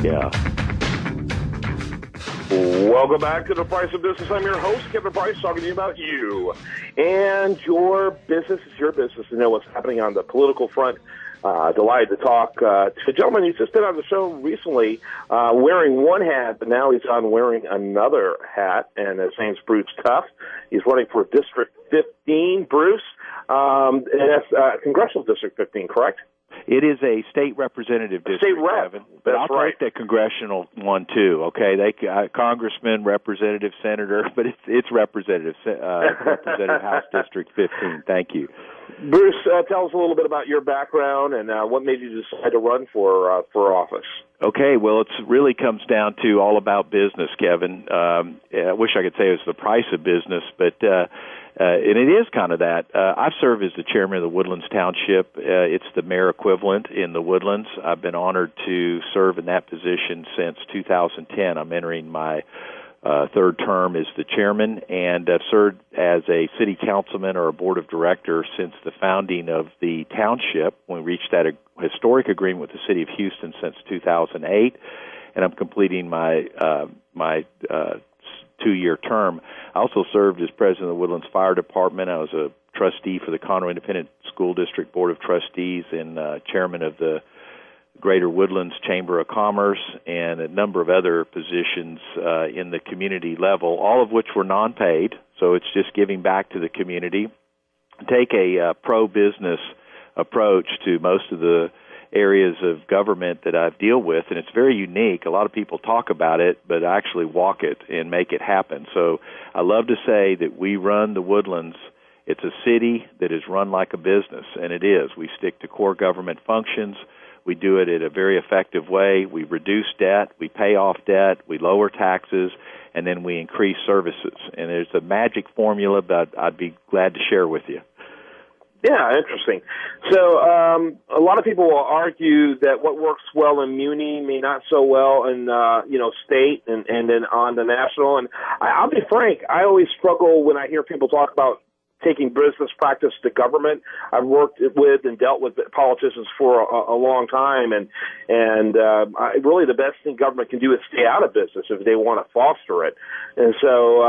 Yeah. Welcome back to The Price of Business. I'm your host, Kevin Price, talking to you about you. And your business is your business to know what's happening on the political front. Delighted to talk to a gentleman who's just been on the show recently wearing one hat, but now he's on wearing another hat, and his name's Bruce Tuff. He's running for District 15. Bruce, and that's Congressional District 15, correct? It is a state representative district, State rep. Kevin, but That's I'll right. take the congressional one too. Okay, congressman, representative, senator, but it's representative House District 15. Thank you, Bruce. Tell us a little bit about your background and what made you decide to run for office. Okay, well, it really comes down to all about business, Kevin. I wish I could say it was the price of business, but and it is kind of that. I've served as the chairman of the Woodlands Township. It's the mayor equivalent in the Woodlands. I've been honored to serve in that position since 2010. I'm entering my third term as the chairman, and I've served as a city councilman or a board of directors since the founding of the township, when we reached that historic agreement with the city of Houston since 2008, and I'm completing my 2-year term. I also served as president of the Woodlands Fire Department. I was a trustee for the Conroe Independent School District Board of Trustees and chairman of the Greater Woodlands Chamber of Commerce, and a number of other positions in the community level, all of which were non-paid, so it's just giving back to the community. Take a pro-business approach to most of the areas of government that I deal with, and it's very unique. A lot of people talk about it, but I actually walk it and make it happen. So I love to say that we run the Woodlands. It's a city that is run like a business, and it is. We stick to core government functions. We do it in a very effective way. We reduce debt, we pay off debt, we lower taxes, and then we increase services. And there's a magic formula that I'd be glad to share with you. Yeah, interesting. So a lot of people will argue that what works well in Muni may not so well in state and then on the national. And I'll be frank, I always struggle when I hear people talk about taking business practice to government. I've worked with and dealt with politicians for a long time, and really the best thing government can do is stay out of business if they want to foster it. And so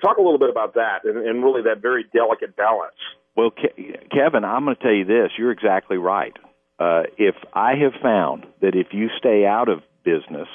talk a little bit about that and really that very delicate balance. Well, Kevin, I'm going to tell you this. You're exactly right. If I have found that if you stay out of business,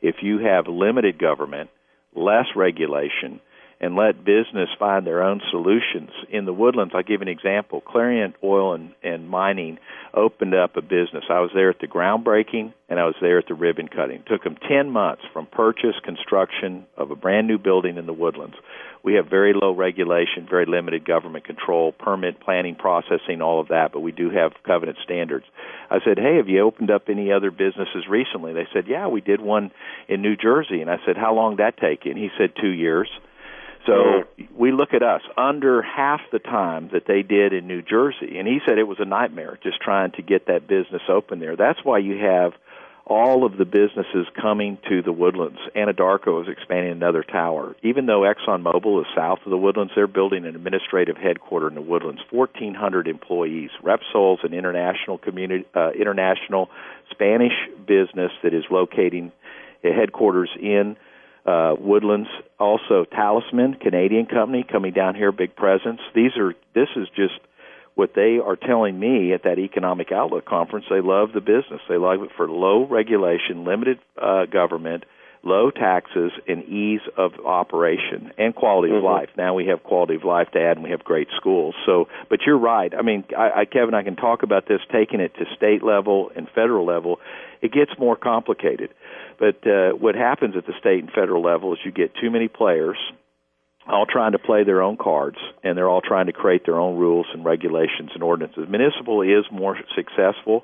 if you have limited government, less regulation, and let business find their own solutions. In the Woodlands, I'll give an example. Clarion Oil and Mining opened up a business. I was there at the groundbreaking, and I was there at the ribbon cutting. It took them 10 months from purchase, construction of a brand-new building in the Woodlands. We have very low regulation, very limited government control, permit, planning, processing, all of that, but we do have covenant standards. I said, hey, have you opened up any other businesses recently? They said, yeah, we did one in New Jersey. And I said, how long did that take you? And he said, 2 years. So we look at us, under half the time that they did in New Jersey. And he said it was a nightmare just trying to get that business open there. That's why you have all of the businesses coming to the Woodlands. Anadarko is expanding another tower. Even though ExxonMobil is south of the Woodlands, they're building an administrative headquarters in the Woodlands, 1,400 employees. Repsol's an international international Spanish business that is locating a headquarters in Woodlands. Also Talisman, Canadian company, coming down here, big presence. This is just what they are telling me at that Economic Outlook conference. They love the business. They love it for low regulation, limited government, low taxes, and ease of operation and quality of life. Now we have quality of life to add, and we have great schools. So, but you're right. I mean, Kevin, I can talk about this, taking it to state level and federal level. It gets more complicated. But what happens at the state and federal level is you get too many players all trying to play their own cards, and they're all trying to create their own rules and regulations and ordinances. Municipal is more successful,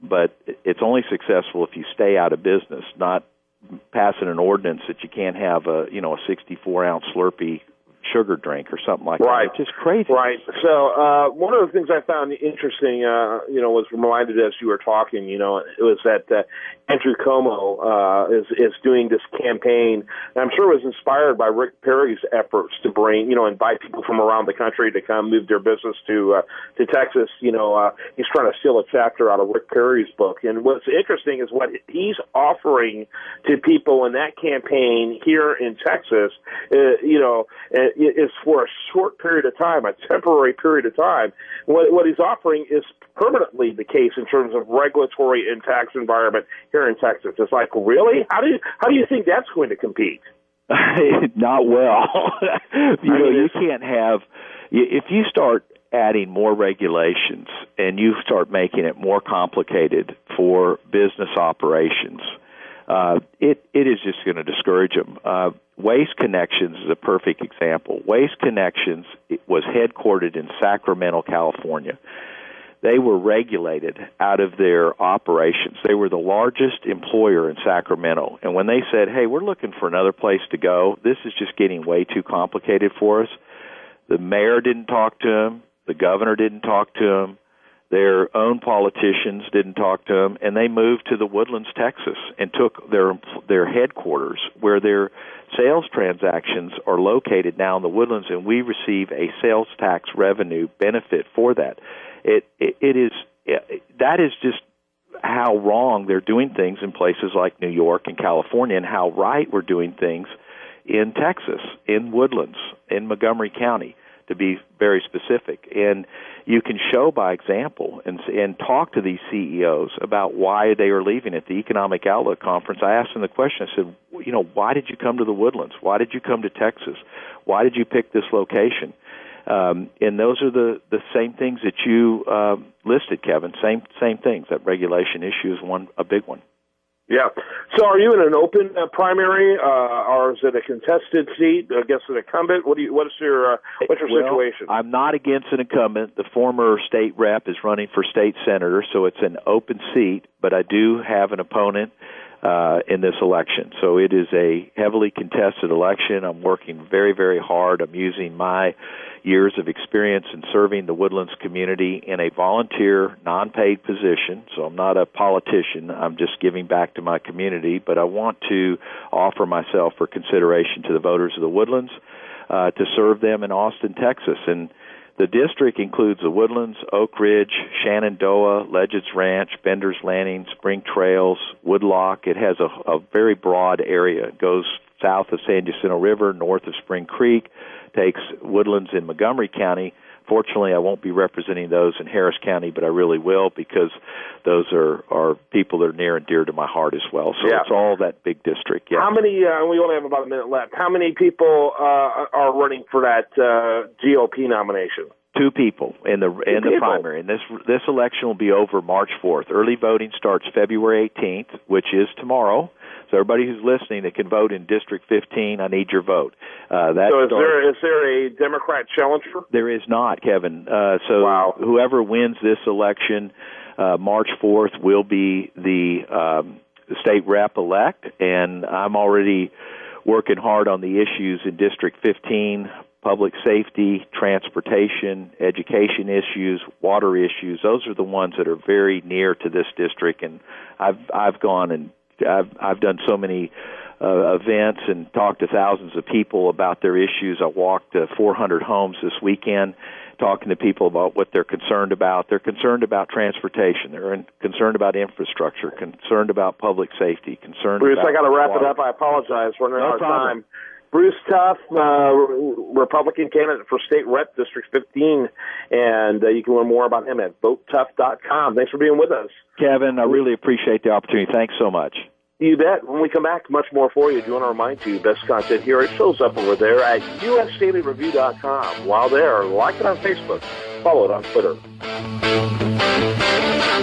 but it's only successful if you stay out of business, not passing an ordinance that you can't have a 64-ounce Slurpee sugar drink or something like right. that. It's just crazy. Right. So one of the things I found interesting, was reminded as you were talking, it was that Andrew Cuomo is doing this campaign, and I'm sure it was inspired by Rick Perry's efforts to bring, invite people from around the country to come move their business to Texas. He's trying to steal a chapter out of Rick Perry's book. And what's interesting is what he's offering to people in that campaign here in Texas, is for a short period of time, a temporary period of time. What he's offering is permanently the case in terms of regulatory and tax environment here in Texas. It's like, really? How do you think that's going to compete? Not well. You can't have, if you start adding more regulations and you start making it more complicated for business operations, it is just going to discourage them. Waste Connections is a perfect example. Waste Connections was headquartered in Sacramento, California. They were regulated out of their operations. They were the largest employer in Sacramento. And when they said, hey, we're looking for another place to go, this is just getting way too complicated for us, the mayor didn't talk to them, the governor didn't talk to them, their own politicians didn't talk to them, and they moved to the Woodlands, Texas, and took their headquarters where their sales transactions are located now in the Woodlands, and we receive a sales tax revenue benefit for that. That is just how wrong they're doing things in places like New York and California, and how right we're doing things in Texas, in Woodlands, in Montgomery County, to be very specific. And you can show by example and talk to these CEOs about why they are leaving. At the Economic Outlook Conference, I asked them the question. I said, why did you come to the Woodlands? Why did you come to Texas? Why did you pick this location? And those are the same things that you listed, Kevin. Same things. That regulation issue is a big one. Yeah. So are you in an open primary, or is it a contested seat against an incumbent? What's your situation? I'm not against an incumbent. The former state rep is running for state senator, so it's an open seat, but I do have an opponent in this election. So it is a heavily contested election. I'm working very, very hard. I'm using my years of experience in serving the Woodlands community in a volunteer, non-paid position. So I'm not a politician. I'm just giving back to my community, but I want to offer myself for consideration to the voters of the Woodlands to serve them in Austin, Texas. And the district includes the Woodlands, Oak Ridge, Shenandoah, Legends Ranch, Bender's Landing, Spring Trails, Woodlock. It has a very broad area. It goes south of San Jacinto River, north of Spring Creek, takes Woodlands in Montgomery County. Fortunately, I won't be representing those in Harris County, but I really will, because those are people that are near and dear to my heart as well. So It's all that big district. Yeah. How many, we only have about a minute left, how many people are running for that GOP nomination? 2 people in the primary. And this election will be over March 4th. Early voting starts February 18th, which is tomorrow. So everybody who's listening that can vote in District 15, I need your vote. So is there a Democrat challenger? There is not, Kevin. Wow. Whoever wins this election, March 4th, will be the state rep-elect, and I'm already working hard on the issues in District 15, public safety, transportation, education issues, water issues. Those are the ones that are very near to this district, and I've gone and I've done so many events and talked to thousands of people about their issues. I walked 400 homes this weekend talking to people about what they're concerned about. They're concerned about transportation. They're concerned about infrastructure, concerned about public safy, concerned Bruce, about I got to wrap water. it up. I apologize. We're running out of problem. time. Bruce Tuff, Republican candidate for State Rep District 15, and you can learn more about him at VoteTough.com. Thanks for being with us. Kevin, I really appreciate the opportunity. Thanks so much. You bet. When we come back, much more for you. I do want to remind you, best content here. It shows up over there at USDailyReview.com. While there, like it on Facebook, follow it on Twitter.